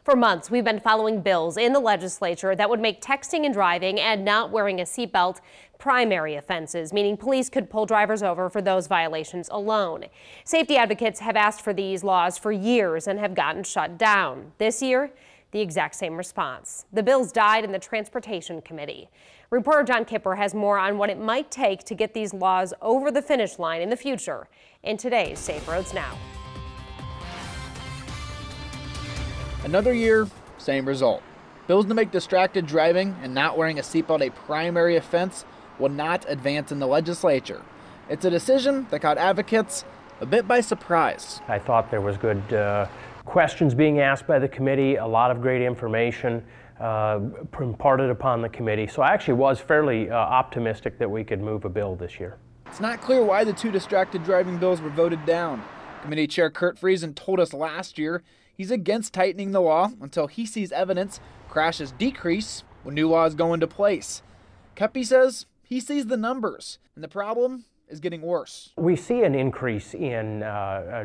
For months, we've been following bills in the legislature that would make texting and driving and not wearing a seatbelt primary offenses, meaning police could pull drivers over for those violations alone. Safety advocates have asked for these laws for years and have gotten shut down. This year, the exact same response. The bills died in the Transportation Committee. Reporter John Kipper has more on what it might take to get these laws over the finish line in the future in today's Safe Roads Now. Another year, same result. Bills to make distracted driving and not wearing a seatbelt a primary offense will not advance in the legislature. It's a decision that caught advocates a bit by surprise. I thought there was good questions being asked by the committee, a lot of great information imparted upon the committee. So I actually was fairly optimistic that we could move a bill this year. It's not clear why the two distracted driving bills were voted down. Committee Chair Kurt Friesen told us last year he's against tightening the law until he sees evidence crashes decrease when new laws go into place. Kepi says he sees the numbers, and the problem is getting worse. We see an increase in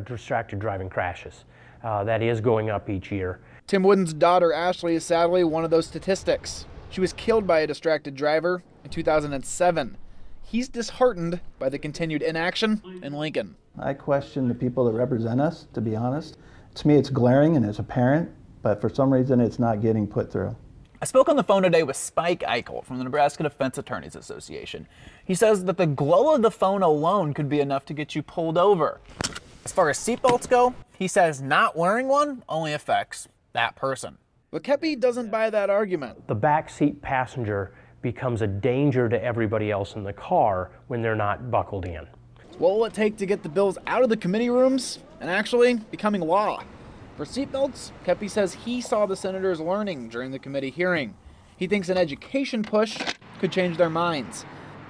distracted driving crashes. That is going up each year. Tim Wooden's daughter Ashley is sadly one of those statistics. She was killed by a distracted driver in 2007. He's disheartened by the continued inaction in Lincoln. I question the people that represent us, to be honest. To me, it's glaring and it's apparent, but for some reason it's not getting put through. I spoke on the phone today with Spike Eichel from the Nebraska Defense Attorneys Association. He says that the glow of the phone alone could be enough to get you pulled over. As far as seatbelts go, he says not wearing one only affects that person. But Kepi doesn't buy that argument. The backseat passenger becomes a danger to everybody else in the car when they're not buckled in. What will it take to get the bills out of the committee rooms and actually becoming law? For seatbelts, Kepi says he saw the senators learning during the committee hearing. He thinks an education push could change their minds.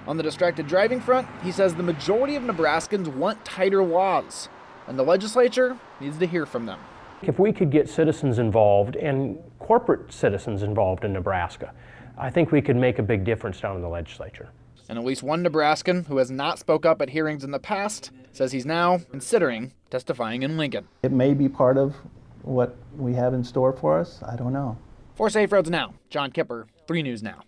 On the distracted driving front, he says the majority of Nebraskans want tighter laws, and the legislature needs to hear from them. If we could get citizens involved and corporate citizens involved in Nebraska, I think we could make a big difference down in the legislature. And at least one Nebraskan who has not spoke up at hearings in the past says he's now considering testifying in Lincoln. It may be part of what we have in store for us. I don't know. For Safe Roads Now, John Kipper, 3 News Now.